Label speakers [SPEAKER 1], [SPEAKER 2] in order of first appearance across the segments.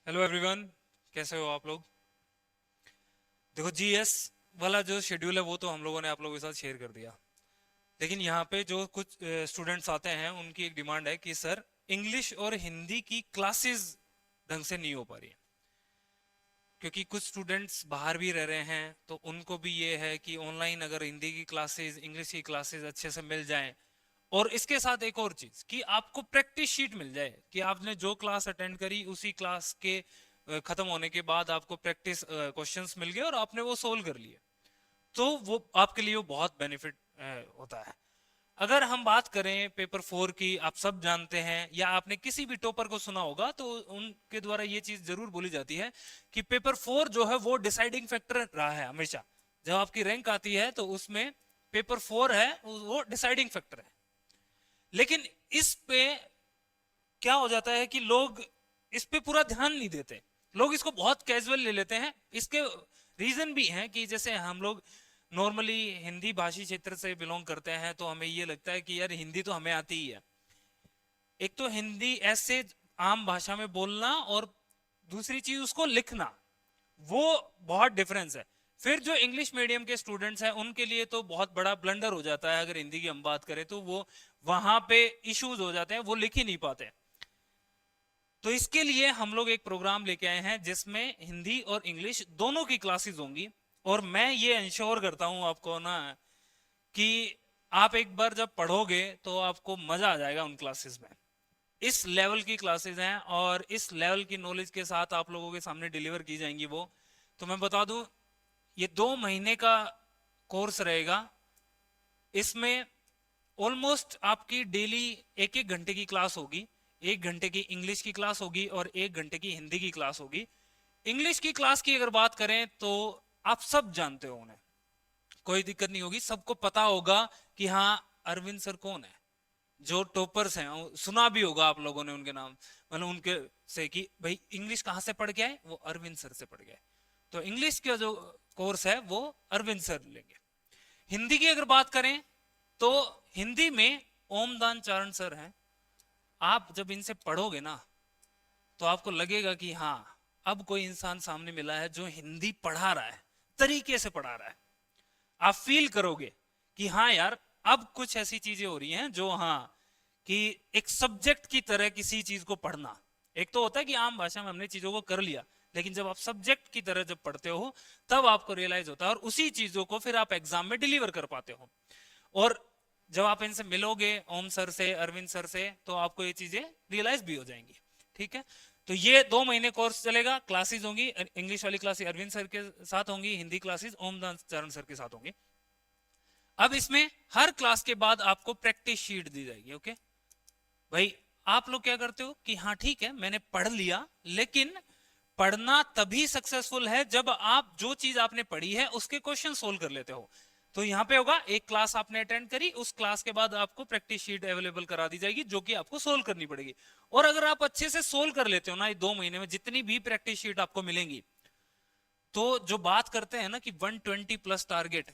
[SPEAKER 1] Hello everyone, कैसे हो आप लोग। देखो, जीएस वाला जो शेड्यूल है वो तो हम लोगों ने आप लोगों के साथ शेयर कर दिया। लेकिन यहाँ पे जो कुछ स्टूडेंट्स आते हैं उनकी एक डिमांड है कि सर, इंग्लिश और हिंदी की क्लासेस ढंग से नहीं हो पा रही है। क्योंकि कुछ स्टूडेंट्स बाहर भी रह रहे हैं तो उनको भी ये है कि ऑनलाइन अगर हिंदी की क्लासेस, इंग्लिश की क्लासेस अच्छे से मिल जाएं। और इसके साथ एक और चीज कि आपको प्रैक्टिस शीट मिल जाए कि आपने जो क्लास अटेंड करी उसी क्लास के खत्म होने के बाद आपको प्रैक्टिस क्वेश्चंस मिल गए और आपने वो सोल्व कर लिए। तो वो आपके लिए वो बहुत बेनिफिट होता है। अगर हम बात करें पेपर 4 की, आप सब जानते हैं या आपने किसी भी टॉपर को सुना होगा तो उनके द्वारा ये चीज जरूर बोली जाती है कि पेपर 4 जो है वो डिसाइडिंग फैक्टर रहा है हमेशा। जब आपकी रैंक आती है तो उसमें पेपर 4 है वो डिसाइडिंग फैक्टर है। लेकिन इस पे क्या हो जाता है कि लोग इस पे पूरा ध्यान नहीं देते। लोग इसको बहुत कैजुअल ले लेते हैं। इसके रीजन भी हैं कि जैसे हम लोग नॉर्मली हिंदी भाषी क्षेत्र से बिलोंग करते हैं तो हमें ये लगता है कि यार हिंदी तो हमें आती ही है। एक तो हिंदी ऐसे आम भाषा में बोलना और दूसरी चीज उसको लिखना, वो बहुत डिफरेंस है। फिर जो इंग्लिश मीडियम के स्टूडेंट्स हैं उनके लिए तो बहुत बड़ा ब्लंडर हो जाता है। अगर हिंदी की हम बात करें तो वो वहां पे इश्यूज हो जाते हैं, वो लिख ही नहीं पाते। तो इसके लिए हम लोग एक प्रोग्राम लेके आए हैं जिसमें हिंदी और इंग्लिश दोनों की क्लासेस होंगी। और मैं ये इंश्योर करता हूं आपको ना कि आप एक बार जब पढ़ोगे तो आपको मजा आ जाएगा उन क्लासेस में। इस लेवल की क्लासेस हैं और इस लेवल की नॉलेज के साथ आप लोगों के सामने डिलीवर की जाएंगी वो। तो मैं बता दूं, ये 2 महीने का कोर्स रहेगा। इसमें ऑलमोस्ट आपकी डेली 1-1 घंटे की क्लास होगी। 1 घंटे की इंग्लिश की क्लास होगी और 1 घंटे की हिंदी की क्लास होगी। इंग्लिश की क्लास की अगर बात करें तो आप सब जानते हो उन्हें, कोई दिक्कत नहीं होगी। सबको पता होगा कि हाँ, अरविंद सर कौन है। जो टॉपर्स हैं सुना भी होगा आप लोगों ने उनके नाम, मतलब उनके से कि भाई इंग्लिश कहाँ से पढ़ के आए, वो अरविंद सर से पढ़ गए। तो इंग्लिश का जो कोर्स है वो अरविंद सर लेंगे। हिंदी की अगर बात करें तो हिंदी में ओमदान चारण सर हैं। आप जब इनसे पढ़ोगे ना तो आपको लगेगा कि हाँ, अब कोई इंसान सामने मिला है जो हिंदी पढ़ा रहा है, तरीके से पढ़ा रहा है। आप फील करोगे कि हाँ यार, अब कुछ ऐसी चीजें हो रही हैं जो, हाँ, कि एक सब्जेक्ट की तरह किसी चीज को पढ़ना। एक तो होता है कि आम भाषा में हमने चीजों को कर लिया, लेकिन जब आप सब्जेक्ट की तरह जब पढ़ते हो तब आपको रियलाइज होता है और उसी चीजों को फिर आप एग्जाम में डिलीवर कर पाते हो। और जब आप इनसे मिलोगे, ओम सर से, अरविंद सर से, तो आपको ये चीजें रियलाइज भी हो जाएंगी। ठीक है। तो ये 2 महीने कोर्स चलेगा। क्लासेस होंगी, इंग्लिश वाली क्लासेस अरविंद सर के साथ होंगी, हिंदी क्लासेस ओम चरण सर के साथ होंगी। अब इसमें हर क्लास के बाद आपको प्रैक्टिस शीट दी जाएगी। ओके भाई, आप लोग क्या करते हो कि हाँ ठीक है, मैंने पढ़ लिया, लेकिन पढ़ना तभी सक्सेसफुल है जब आप जो चीज आपने पढ़ी है उसके क्वेश्चन सोल्व कर लेते हो। तो यहाँ पे होगा, एक क्लास आपने अटेंड करी, उस क्लास के बाद आपको प्रैक्टिस शीट अवेलेबल करा दी जाएगी जो कि आपको सोल्व करनी पड़ेगी। और अगर आप अच्छे से सोल्व कर लेते हो ना, ये 2 महीने में जितनी भी प्रैक्टिस शीट आपको मिलेंगी, तो जो बात करते हैं ना कि 120+ टारगेट,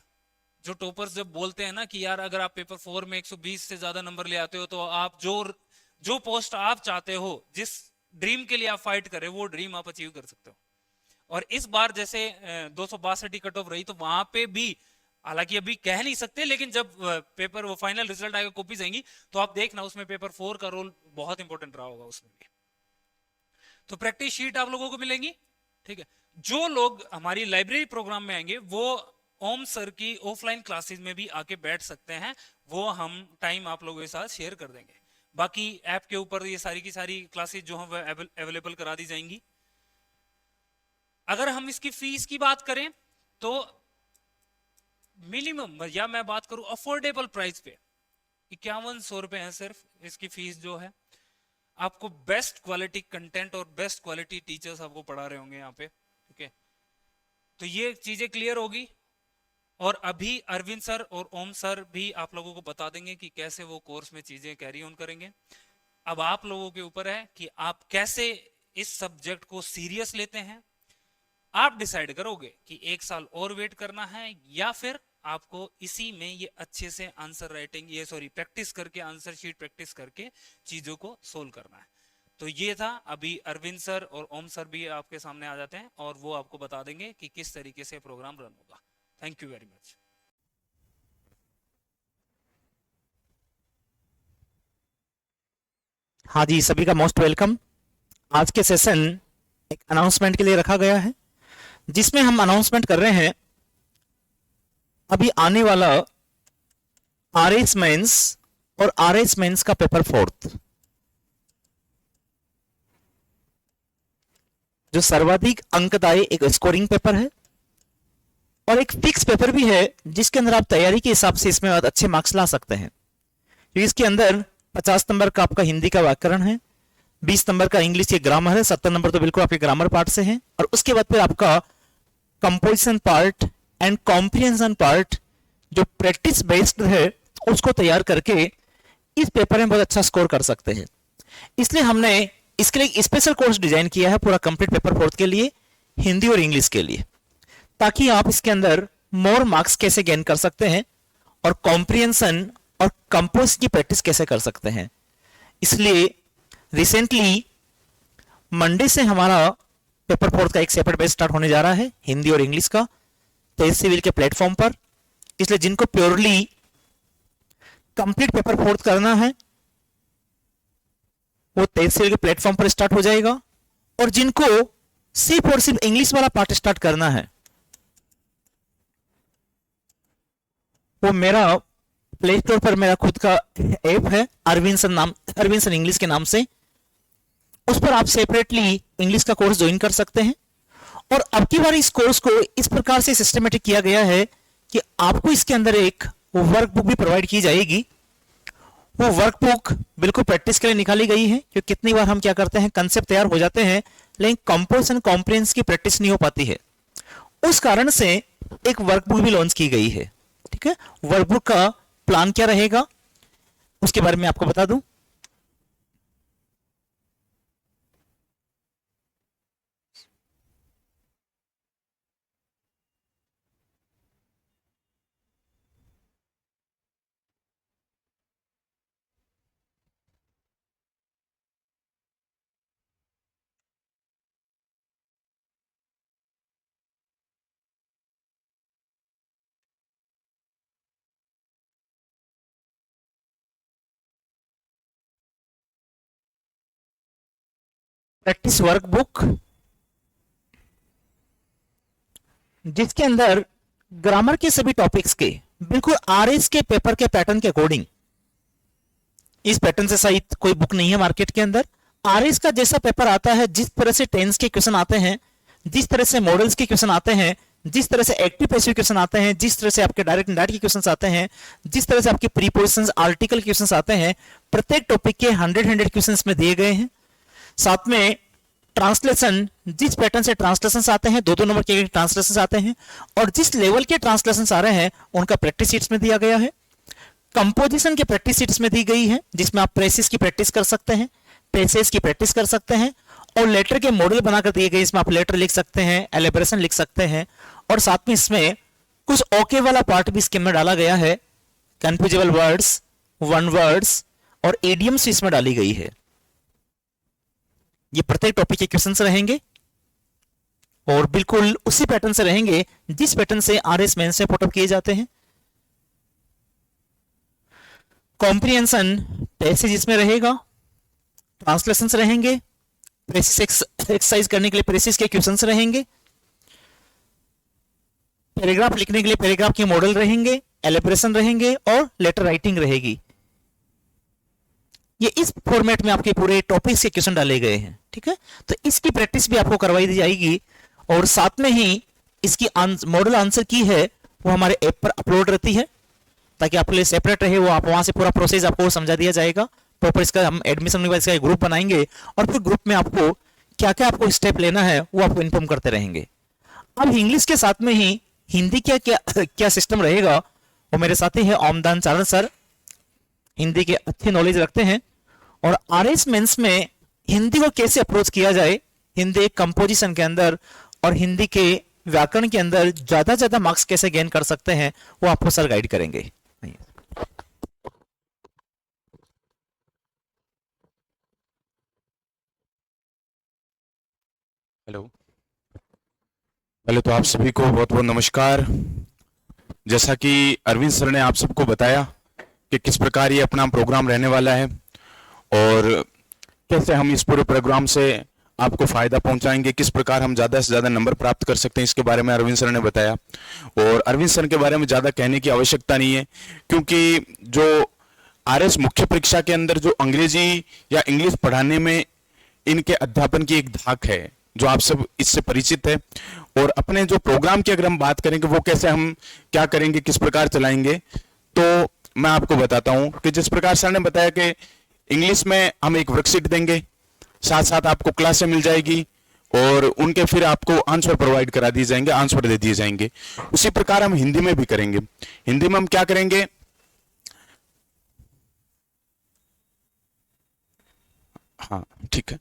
[SPEAKER 1] जो टॉपर्स जब बोलते हैं ना कि यार अगर आप पेपर 4 में 120 से ज्यादा नंबर ले आते हो तो आप जो जो पोस्ट आप चाहते हो, जिस ड्रीम के लिए आप फाइट कर रहे हो, वो ड्रीम आप अचीव कर सकते हो। और इस बार जैसे 262 कट ऑफ रही तो वहां पे भी, हालांकि अभी कह नहीं सकते, लेकिन जब पेपर वो फाइनल रिजल्ट आएगा, कॉपीज आएंगी, तो आप देखना उसमें पेपर 4 का रोल बहुत इंपॉर्टेंट रहा होगा उसमें भी। तो प्रैक्टिस शीट आप लोगों को मिलेंगी। ठीक है। जो लोग हमारी लाइब्रेरी प्रोग्राम में आएंगे वो ओम सर की ऑफलाइन क्लासेस में भी आके बैठ सकते हैं। वो हम टाइम आप लोगों के साथ शेयर कर देंगे। बाकी ऐप के ऊपर ये सारी की सारी क्लासेस जो हैं अवेलेबल करा दी जाएंगी। अगर हम इसकी फीस की बात करें तो मिनिमम, या मैं बात करूं अफोर्डेबल प्राइस पे, 5100 रुपए है सिर्फ इसकी फीस जो है। आपको बेस्ट क्वालिटी कंटेंट और बेस्ट क्वालिटी टीचर्स आपको पढ़ा रहे होंगे यहाँ पे। ठीक है। तो ये चीजें क्लियर होगी। और अभी अरविंद सर और ओम सर भी आप लोगों को बता देंगे कि कैसे वो कोर्स में चीजें कैरी ऑन करेंगे। अब आप लोगों के ऊपर है कि आप कैसे इस सब्जेक्ट को सीरियस लेते हैं। आप डिसाइड करोगे कि 1 साल और वेट करना है या फिर आपको इसी में ये अच्छे से आंसर राइटिंग, ये सॉरी प्रैक्टिस करके, आंसर शीट प्रैक्टिस करके चीजों को सोल्व करना है। तो ये था। अभी अरविंद सर और ओम सर भी आपके सामने आ जाते हैं और वो आपको बता देंगे कि किस तरीके से प्रोग्राम रन होगा। Thank you very much.
[SPEAKER 2] हाँ जी, सभी का मोस्ट वेलकम। आज के सेशन एक अनाउंसमेंट के लिए रखा गया है, जिसमें हम अनाउंसमेंट कर रहे हैं अभी आने वाला आरएस मेंस और आरएस मेंस का पेपर फोर्थ, जो सर्वाधिक अंकदायी एक स्कोरिंग पेपर है और एक फिक्स पेपर भी है, जिसके अंदर आप तैयारी के हिसाब से इसमें बहुत अच्छे मार्क्स ला सकते हैं। क्योंकि इसके अंदर 50 नंबर का आपका हिंदी का व्याकरण है, 20 नंबर का इंग्लिश के ग्रामर है, 70 नंबर तो बिल्कुल आपके ग्रामर पार्ट से हैं, और उसके बाद फिर आपका composition part and comprehension part जो प्रैक्टिस बेस्ड है, उसको तैयार करके इस पेपर में बहुत अच्छा स्कोर कर सकते हैं। इसलिए हमने इसके लिए एक स्पेशल कोर्स डिजाइन किया है पूरा कंप्लीट पेपर फोर्थ के लिए, हिंदी और इंग्लिश के लिए, ताकि आप इसके अंदर मोर मार्क्स कैसे गेन कर सकते हैं और कॉम्प्रिहेंशन और कंपोज की प्रैक्टिस कैसे कर सकते हैं। इसलिए रिसेंटली मंडे से हमारा पेपर फोर्थ का एक सेपरेट बैच स्टार्ट होने जा रहा है, हिंदी और इंग्लिश का, तेज सिविल के प्लेटफॉर्म पर। इसलिए जिनको प्योरली कंप्लीट पेपर फोर्थ करना है वो तेज सिविल के प्लेटफॉर्म पर स्टार्ट हो जाएगा, और जिनको सिर्फ और सिर्फ इंग्लिश वाला पार्ट स्टार्ट करना है वो मेरा प्ले स्टोर पर मेरा खुद का ऐप है अरविंद सर इंग्लिश के नाम से, उस पर आप सेपरेटली इंग्लिश का कोर्स ज्वाइन कर सकते हैं। और अब की बार इस कोर्स को इस प्रकार से सिस्टमेटिक किया गया है कि आपको इसके अंदर एक वर्कबुक भी प्रोवाइड की जाएगी। वो वर्कबुक बिल्कुल प्रैक्टिस के लिए निकाली गई है, क्योंकि कितनी बार हम क्या करते हैं, कंसेप्ट तैयार हो जाते हैं लेकिन कंपोजिशन कॉम्प्रिहेंस की प्रैक्टिस नहीं हो पाती है। उस कारण से एक वर्कबुक भी लॉन्च की गई है। ठीक है, वर्कबुक का प्लान क्या रहेगा उसके बारे में आपको बता दूं। प्रैक्टिस वर्कबुक, जिसके अंदर ग्रामर के सभी टॉपिक्स के बिल्कुल आरएस के पेपर के पैटर्न के अकॉर्डिंग, इस पैटर्न से सहित कोई बुक नहीं है मार्केट के अंदर। आरएस का जैसा पेपर आता है, जिस तरह से टेंस के क्वेश्चन आते हैं, जिस तरह से मॉडल्स के क्वेश्चन आते हैं, जिस तरह से एक्टिव पैसिव क्वेश्चन आते हैं, जिस तरह से आपके डायरेक्ट इनडायरेक्ट के क्वेश्चन आते हैं, जिस तरह से आपके प्रीपोजिशंस आर्टिकल क्वेश्चन आते हैं, प्रत्येक टॉपिक के 100 क्वेश्चन में दिए गए हैं। साथ में ट्रांसलेशन, जिस पैटर्न से ट्रांसलेशन आते हैं, दो दो नंबर के ट्रांसलेशन आते हैं, और जिस लेवल के ट्रांसलेशन आ रहे हैं उनका प्रैक्टिस शीट्स में दिया गया है। कंपोजिशन की प्रैक्टिस शीट्स में दी गई है, जिसमें आप प्रेसिस की प्रैक्टिस कर सकते हैं, पेसेस की प्रैक्टिस कर सकते हैं, और लेटर के मॉडल बनाकर दिए गए, इसमें आप लेटर लिख सकते हैं, एलिब्रेशन लिख सकते हैं, और साथ में इसमें कुछ ओके वाला पार्ट भी स्कीम में डाला गया है। कंफ्यूजेबल वर्ड्स, वन वर्ड्स और एडियम्स इसमें डाली गई है। ये प्रत्येक टॉपिक के क्वेश्चंस रहेंगे और बिल्कुल उसी पैटर्न से रहेंगे जिस पैटर्न से आरएस मेंस में पुटअप किए जाते हैं। कॉम्प्रिहेंशन पैसेज इसमें रहेगा, ट्रांसलेशंस रहेंगे, प्रेसिस एक्सरसाइज करने के लिए प्रेसिस के क्वेश्चंस रहेंगे, पैराग्राफ लिखने के लिए पैराग्राफ के मॉडल रहेंगे, एलिब्रेशन रहेंगे और लेटर राइटिंग रहेगी। ये इस फॉर्मेट में आपके पूरे टॉपिक्स के क्वेश्चन डाले गए हैं। ठीक है, तो इसकी प्रैक्टिस भी आपको करवाई दी जाएगी, और साथ में ही इसकी मॉडल आंसर की है वो हमारे ऐप पर अपलोड रहती है, ताकि आपके लिए सेपरेट रहे। वो आप वहां से पूरा प्रोसेस आपको समझा दिया जाएगा प्रॉपर। इसका हम एडमिशन के बाद इसका ग्रुप बनाएंगे, और फिर ग्रुप में आपको क्या क्या आपको स्टेप लेना है वो आपको इन्फॉर्म करते रहेंगे। अब इंग्लिश के साथ में ही हिंदी क्या क्या क्या सिस्टम रहेगा, वो मेरे साथी है ओमदान चारण सर, हिंदी के अच्छी नॉलेज रखते हैं। और आरएस मेंस में हिंदी को कैसे अप्रोच किया जाए, हिंदी कंपोजिशन के अंदर और हिंदी के व्याकरण के अंदर ज्यादा ज्यादा मार्क्स कैसे गेन कर सकते हैं, वो आपको सर गाइड करेंगे।
[SPEAKER 3] हेलो। पहले तो आप सभी को बहुत बहुत नमस्कार। जैसा कि अरविंद सर ने आप सबको बताया कि किस प्रकार ये अपना प्रोग्राम रहने वाला है और कैसे हम इस पूरे प्रोग्राम से आपको फायदा पहुंचाएंगे, किस प्रकार हम ज़्यादा से ज़्यादा नंबर प्राप्त कर सकते हैं, इसके बारे में अरविंद सर ने बताया। और अरविंद सर के बारे में ज़्यादा कहने की आवश्यकता नहीं है, क्योंकि जो आरएस मुख्य परीक्षा के अंदर जो अंग्रेजी या इंग्लिश पढ़ाने में इनके अध्यापन की एक धाक है, जो आप सब इससे परिचित है। और अपने जो प्रोग्राम की अगर हम बात करेंगे, वो कैसे हम क्या करेंगे, किस प्रकार चलाएंगे, तो मैं आपको बताता हूं कि जिस प्रकार सर ने बताया कि इंग्लिश में हम एक वर्कशीट देंगे, साथ साथ आपको क्लासें मिल जाएगी और उनके फिर आपको आंसर प्रोवाइड करा दिए जाएंगे, आंसर दे दिए जाएंगे। उसी प्रकार हम हिंदी में भी करेंगे। हिंदी में हम क्या करेंगे, हाँ ठीक है,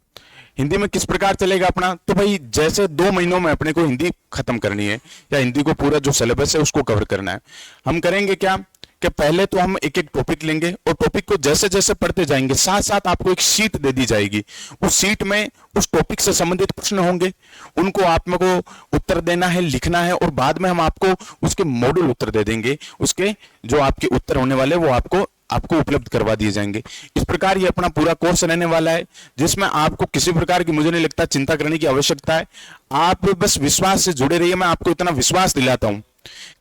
[SPEAKER 3] हिंदी में किस प्रकार चलेगा अपना, तो भाई जैसे 2 महीनों में अपने को हिंदी खत्म करनी है या हिंदी को पूरा जो सिलेबस है उसको कवर करना है, हम करेंगे क्या कि पहले तो हम एक एक टॉपिक लेंगे और टॉपिक को जैसे जैसे पढ़ते जाएंगे, साथ साथ आपको एक शीट दे दी जाएगी। उस शीट में उस टॉपिक से संबंधित प्रश्न होंगे, उनको आप में को उत्तर देना है, लिखना है और बाद में हम आपको उसके मॉडल उत्तर दे देंगे। उसके जो आपके उत्तर होने वाले वो आपको उपलब्ध करवा दिए जाएंगे। इस प्रकार ये अपना पूरा कोर्स रहने वाला है, जिसमें आपको किसी प्रकार की, मुझे नहीं लगता, चिंता करने की आवश्यकता है। आप बस विश्वास से जुड़े रहिए। मैं आपको इतना विश्वास दिलाता हूं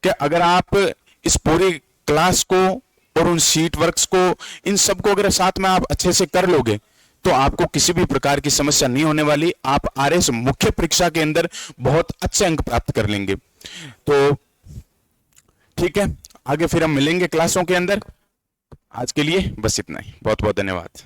[SPEAKER 3] कि अगर आप इस पूरे क्लास को और उन शीट वर्क्स को, इन सबको अगर साथ में आप अच्छे से कर लोगे तो आपको किसी भी प्रकार की समस्या नहीं होने वाली। आप आरएस मुख्य परीक्षा के अंदर बहुत अच्छे अंक प्राप्त कर लेंगे। तो ठीक है, आगे फिर हम मिलेंगे क्लासों के अंदर। आज के लिए बस इतना ही। बहुत बहुत धन्यवाद।